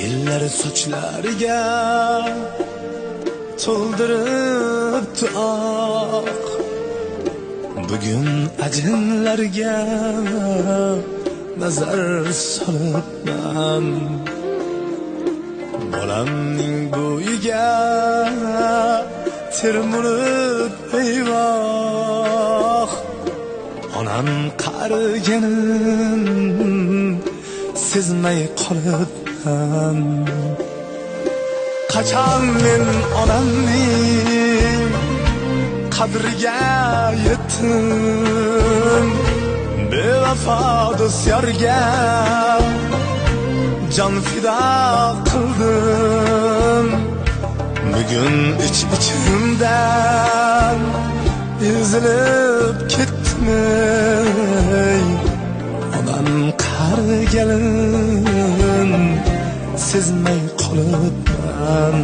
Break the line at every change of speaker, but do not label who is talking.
yillar sochlariga to'ldiribdi oq. Bugun ajinlarga nazar solibman. Bolamning bo'yiga termulib eyvoh. Onam qariganin sezmay qolibman. Qachon men onamning qadriga yetdim. Bevafo do'stlarga jon fido qildim. Bugun ichimdan ezilib ketdimi? Onam qariganin sezmay qolibman.